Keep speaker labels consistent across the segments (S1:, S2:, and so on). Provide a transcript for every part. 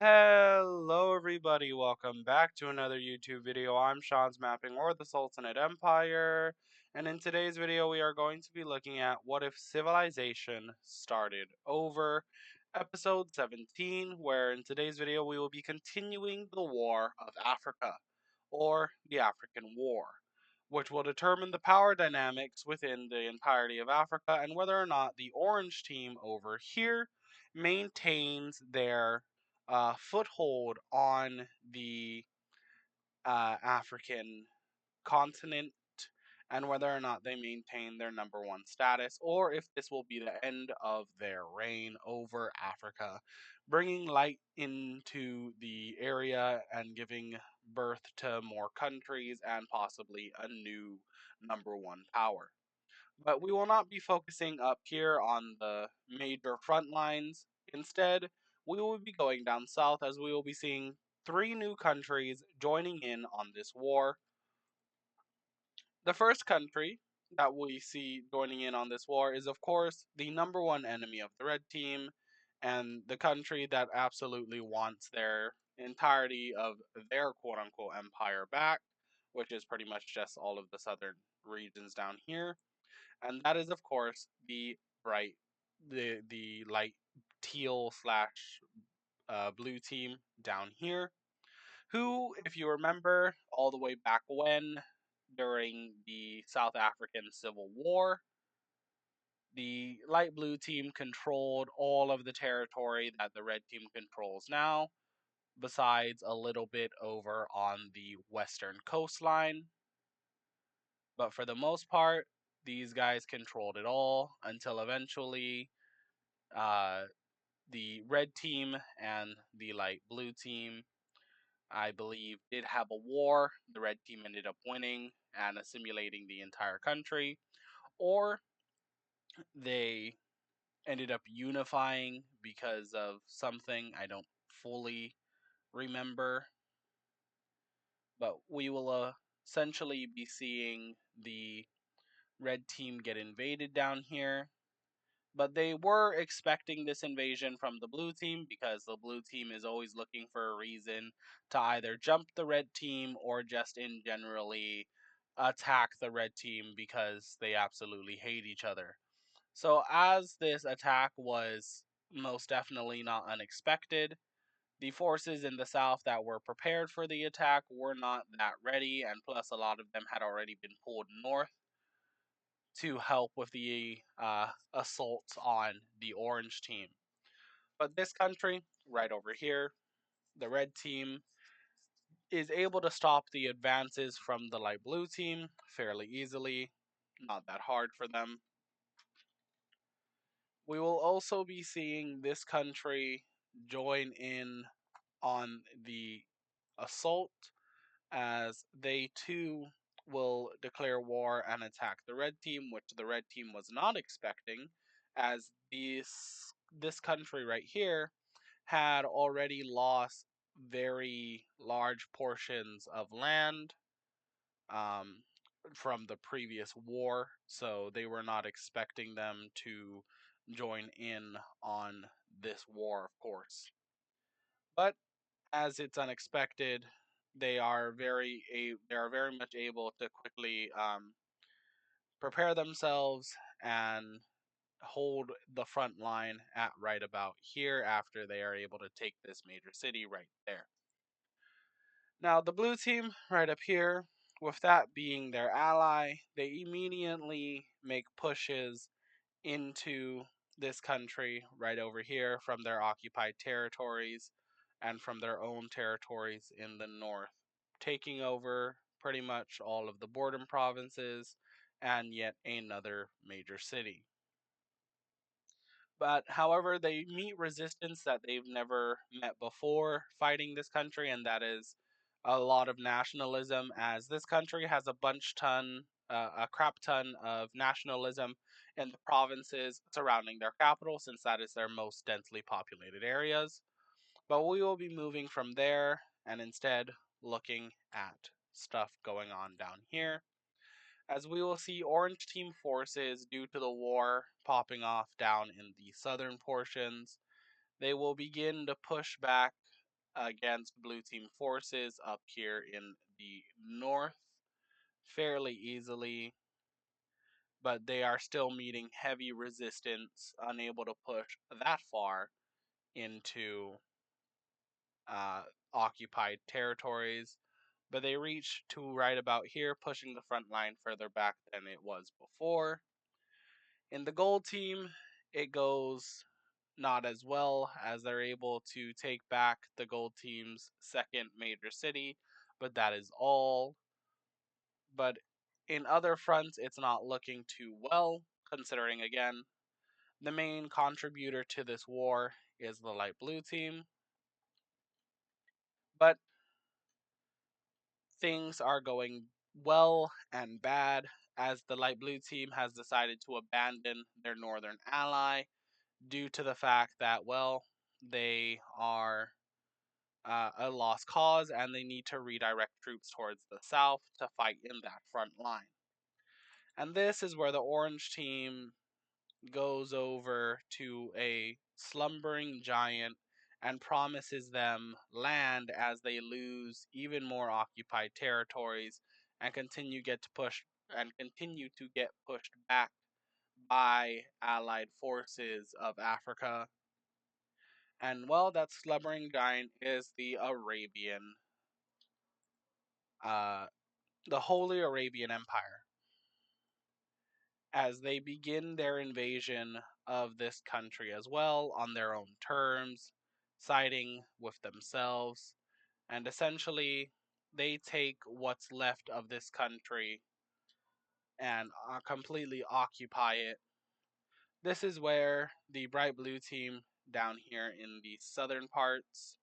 S1: Hello everybody, welcome back to another YouTube video. I'm Sean's Mapping or the Sultanate Empire, and in today's video we are going to be looking at what if civilization started over, episode 17, where in today's video we will be continuing the War of Africa, or the African War, which will determine the power dynamics within the entirety of Africa and whether or not the orange team over here maintains their foothold on the African continent and whether or not they maintain their number one status or if this will be the end of their reign over Africa, bringing light into the area and giving birth to more countries and possibly a new number one power. But we will not be focusing up here on the major front lines. Instead, we will be going down south as we will be seeing three new countries joining in on this war. The first country that we see joining in on this war is, of course, the number one enemy of the red team, and the country that absolutely wants their entirety of their quote unquote empire back, which is pretty much just all of the southern regions down here. And that is, of course, the bright, the light teal slash blue team down here, who, if you remember, all the way back when, during the South African Civil War, the light blue team controlled all of the territory that the red team controls now, besides a little bit over on the western coastline. But for the most part, these guys controlled it all until eventually uh, the red team and the light blue team, I believe, did have a war. The red team ended up winning and assimilating the entire country, or they ended up unifying because of something I don't fully remember. But we will essentially be seeing the red team get invaded down here. But they were expecting this invasion from the blue team because the blue team is always looking for a reason to either jump the red team or just in generally attack the red team because they absolutely hate each other. So, as this attack was most definitely not unexpected, the forces in the south that were prepared for the attack were not that ready, and plus, a lot of them had already been pulled north to help with the assaults on the orange team. But this country, right over here, the red team, is able to stop the advances from the light blue team fairly easily. Not that hard for them. We will also be seeing this country join in on the assault as they too will declare war and attack the red team, which the red team was not expecting, as this country right here had already lost very large portions of land um, from the previous war, so they were not expecting them to join in on this war, of course. But as it's unexpected, they are very much able to quickly prepare themselves and hold the front line at right about here after they are able to take this major city right there. Now the blue team right up here, with that being their ally, they immediately make pushes into this country right over here from their occupied territories and from their own territories in the north, taking over pretty much all of the Borden provinces and yet another major city. But however, they meet resistance that they've never met before fighting this country, and that is a lot of nationalism, as this country has a crap ton of nationalism in the provinces surrounding their capital, since that is their most densely populated areas. But we will be moving from there and instead looking at stuff going on down here, as we will see Orange Team forces, due to the war popping off down in the southern portions, they will begin to push back against blue team forces up here in the north fairly easily, but they are still meeting heavy resistance, unable to push that far into uh, occupied territories. But they reach to right about here, pushing the front line further back than it was before. In the gold team, it goes not as well, as they're able to take back the gold team's second major city, but that is all. But in other fronts, it's not looking too well, considering again, the main contributor to this war is the light blue team. But things are going well and bad, as the light blue team has decided to abandon their northern ally due to the fact that, well, they are a lost cause and they need to redirect troops towards the south to fight in that front line. And this is where the orange team goes over to a slumbering giant and promises them land as they lose even more occupied territories and continue to get pushed back by allied forces of Africa. And well, that slumbering giant is uh, the Holy Arabian Empire, as they begin their invasion of this country as well on their own terms, siding with themselves, and essentially they take what's left of this country and completely occupy it. This is where the bright blue team down here in the southern parts,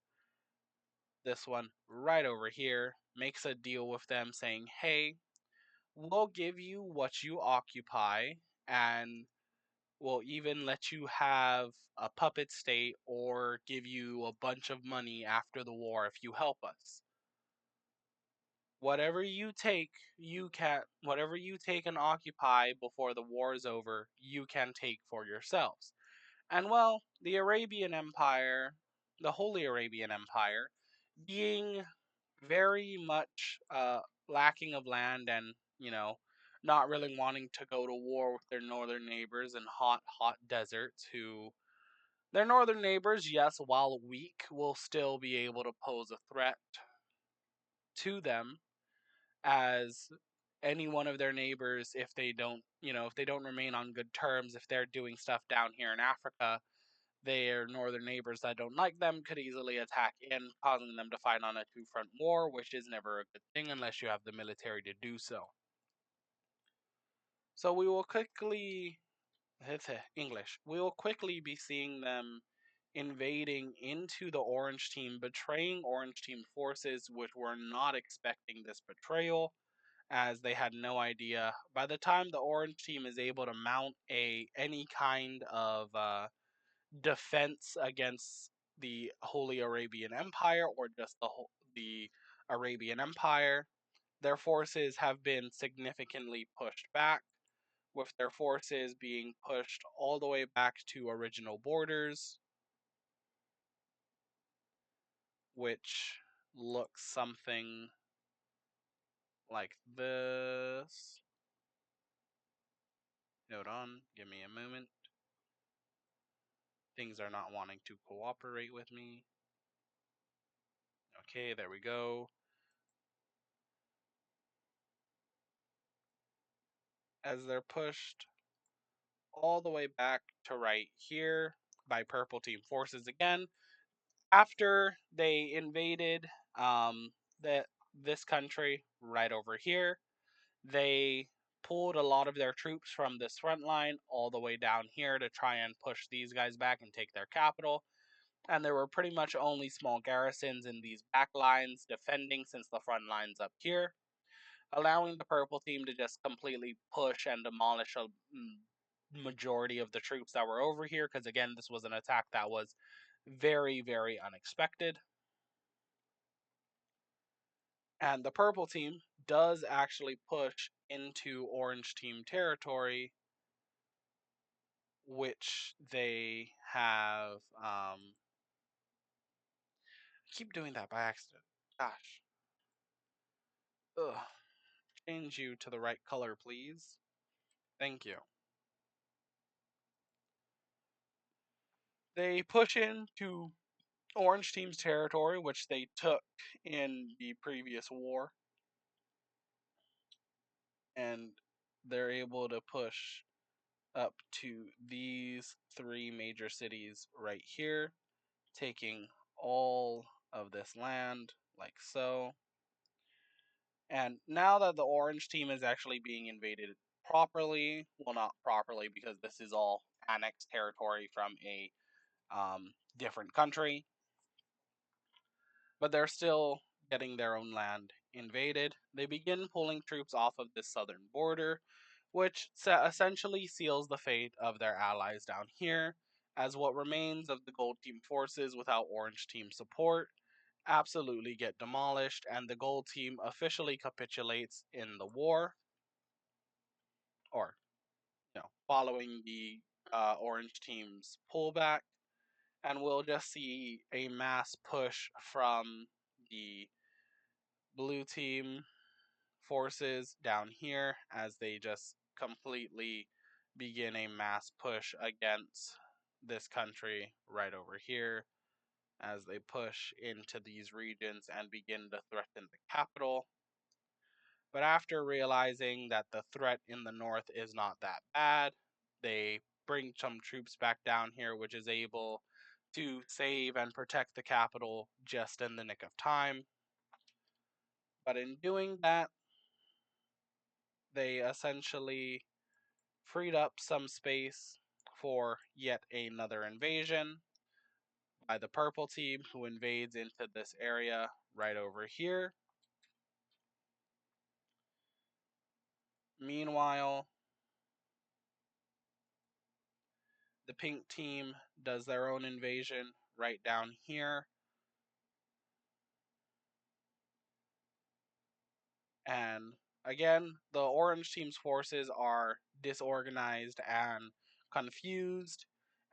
S1: this one right over here, makes a deal with them saying, hey, we'll give you what you occupy, and we'll even let you have a puppet state or give you a bunch of money after the war if you help us. Whatever you take, whatever you take and occupy before the war is over, you can take for yourselves. And well, the Arabian Empire, the Holy Arabian Empire, being very much lacking of land and, you know, not really wanting to go to war with their northern neighbors in hot, hot deserts, who their northern neighbors, yes, while weak, will still be able to pose a threat to them, as any one of their neighbors, if they don't, if they don't remain on good terms, if they're doing stuff down here in Africa, their northern neighbors that don't like them could easily attack in, causing them to fight on a two-front war, which is never a good thing unless you have the military to do so. So we will quickly, English, we will quickly be seeing them invading into the Orange Team, betraying Orange Team forces, which were not expecting this betrayal, as they had no idea. By the time the Orange Team is able to mount any kind of defense against the Holy Arabian Empire, or just the Arabian Empire, their forces have been significantly pushed back, with their forces being pushed all the way back to original borders, which looks something like this. Hold on, give me a moment. Things are not wanting to cooperate with me. Okay, there we go. As they're pushed all the way back to right here by purple team forces again, after they invaded the, this country right over here, they pulled a lot of their troops from this front line all the way down here to try and push these guys back and take their capital. And there were pretty much only small garrisons in these back lines defending, since the front line's up here, allowing the purple team to just completely push and demolish a majority of the troops that were over here, because again, this was an attack that was very, very unexpected. And the purple team does actually push into orange team territory, which they have Keep doing that by accident. Gosh. Ugh. Change you to the right color, please. Thank you. They push into Orange Team's territory, which they took in the previous war, and they're able to push up to these three major cities right here, taking all of this land like so. And now that the Orange Team is actually being invaded properly, well, not properly because this is all annexed territory from a different country, but they're still getting their own land invaded. They begin pulling troops off of this southern border, which essentially seals the fate of their allies down here, as what remains of the Gold Team forces without Orange Team support absolutely get demolished, and the Gold Team officially capitulates in the war, or following the Orange Team's pullback, and we'll just see a mass push from the Blue Team forces down here as they just completely begin a mass push against this country right over here as they push into these regions and begin to threaten the capital. But after realizing that the threat in the north is not that bad, they bring some troops back down here, which is able to save and protect the capital just in the nick of time. But in doing that, they essentially freed up some space for yet another invasion by the purple team, who invades into this area right over here. Meanwhile, the pink team does their own invasion right down here. And again, the orange team's forces are disorganized and confused,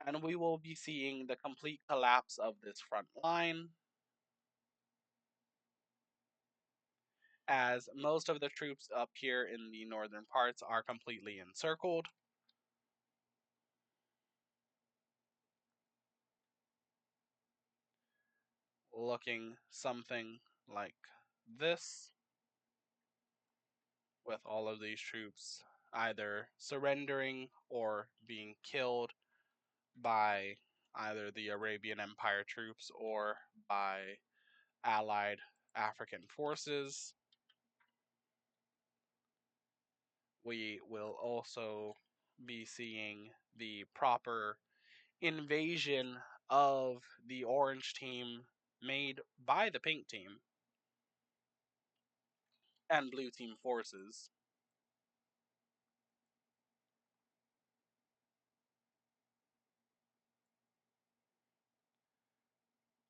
S1: and we will be seeing the complete collapse of this front line as most of the troops up here in the northern parts are completely encircled. Looking something like this, with all of these troops either surrendering or being killed by either the Arabian Empire troops or by allied African forces. We will also be seeing the proper invasion of the orange team made by the pink team and blue team forces.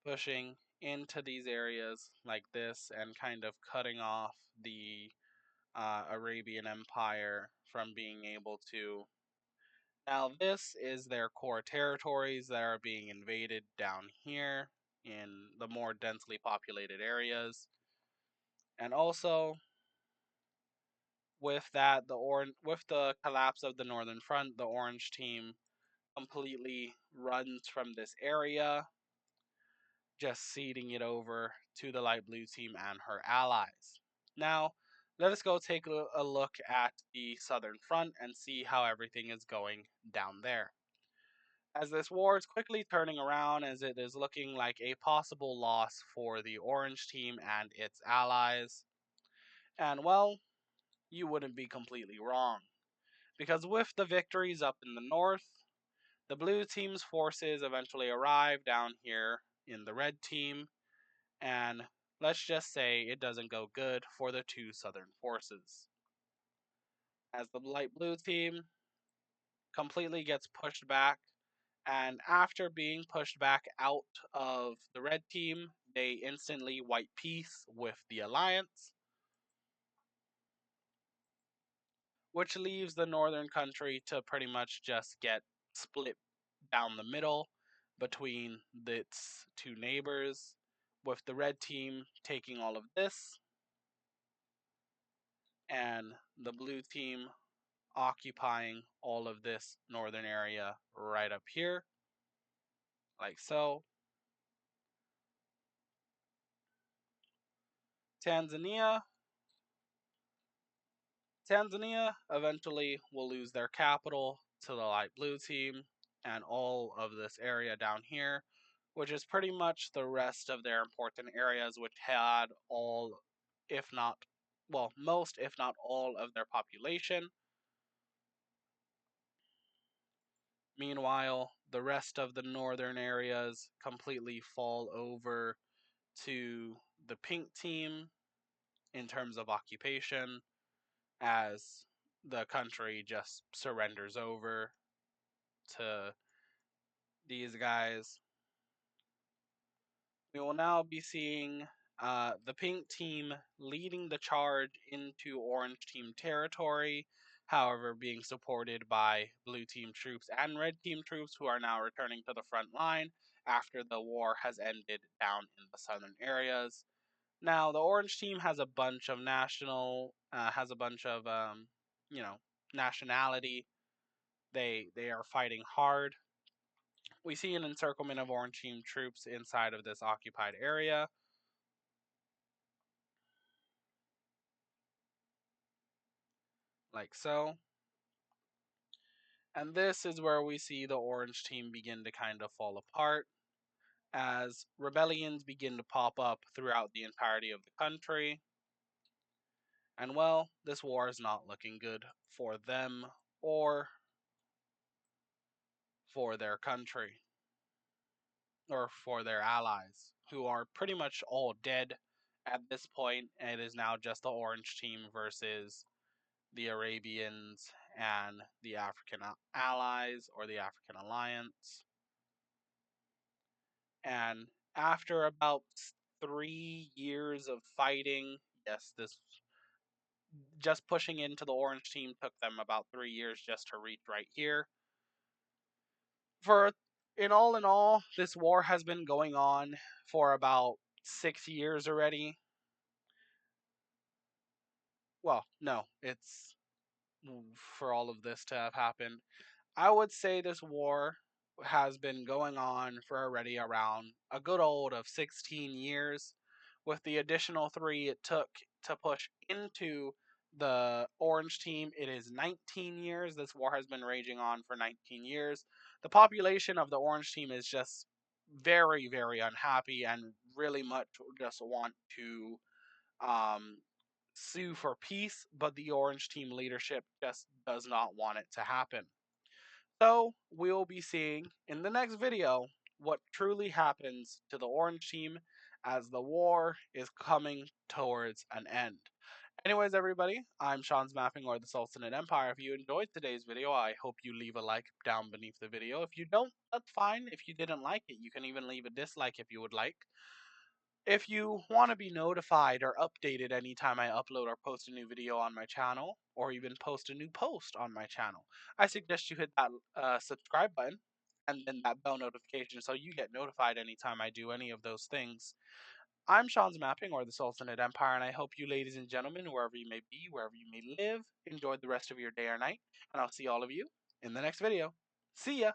S1: Pushing into these areas like this and kind of cutting off the Arabian Empire from being able to. Now, this is their core territories that are being invaded down here in the more densely populated areas. And also, with that, with the collapse of the Northern Front, the Orange team completely runs from this area, just ceding it over to the light blue team and her allies. Now, let us go take a look at the southern front and see how everything is going down there. As this war is quickly turning around, as it is looking like a possible loss for the orange team and its allies. And well, you wouldn't be completely wrong, because with the victories up in the north, the blue team's forces eventually arrive down here in the red team, and let's just say it doesn't go good for the two southern forces. As the light blue team completely gets pushed back, and after being pushed back out of the red team, they instantly wipe peace with the alliance, which leaves the northern country to pretty much just get split down the middle between its two neighbors, with the red team taking all of this and the blue team occupying all of this northern area right up here, like so. Tanzania eventually will lose their capital to the light blue team and all of this area down here, which is pretty much the rest of their important areas, which had all, if not, well, most, if not all, of their population. Meanwhile, the rest of the northern areas completely fall over to the pink team in terms of occupation, as the country just surrenders over to these guys. We will now be seeing the pink team leading the charge into orange team territory, however, being supported by blue team troops and red team troops who are now returning to the front line after the war has ended down in the southern areas. Now, the orange team has a bunch of you know, nationality. They are fighting hard. We see an encirclement of orange team troops inside of this occupied area, like so. And this is where we see the orange team begin to kind of fall apart as rebellions begin to pop up throughout the entirety of the country. And well, this war is not looking good for them or for their country or for their allies, who are pretty much all dead at this point. And it is now just the orange team versus the Arabians and the African allies or the African alliance. And after about 3 years of fighting, yes, this just pushing into the orange team took them about 3 years just to reach right here. For in all, this war has been going on for about 6 years already. Well, no, it's for all of this to have happened. I would say this war has been going on for already around a good old of 16 years. With the additional 3 it took to push into the orange team, it is 19 years. This war has been raging on for 19 years. The population of the orange team is just very, very unhappy and really much just want to um, sue for peace, but the orange team leadership just does not want it to happen. So, we'll be seeing in the next video what truly happens to the orange team as the war is coming towards an end. Anyways, everybody, I'm Sean's Mapping or the Sultanate Empire. If you enjoyed today's video, I hope you leave a like down beneath the video. If you don't, that's fine. If you didn't like it, you can even leave a dislike if you would like. If you want to be notified or updated anytime I upload or post a new video on my channel, or even post a new post on my channel, I suggest you hit that subscribe button and then that bell notification so you get notified anytime I do any of those things. I'm Sean's Mapping or the Sultanate Empire, and I hope you, ladies and gentlemen, wherever you may be, wherever you may live, enjoy the rest of your day or night, and I'll see all of you in the next video. See ya!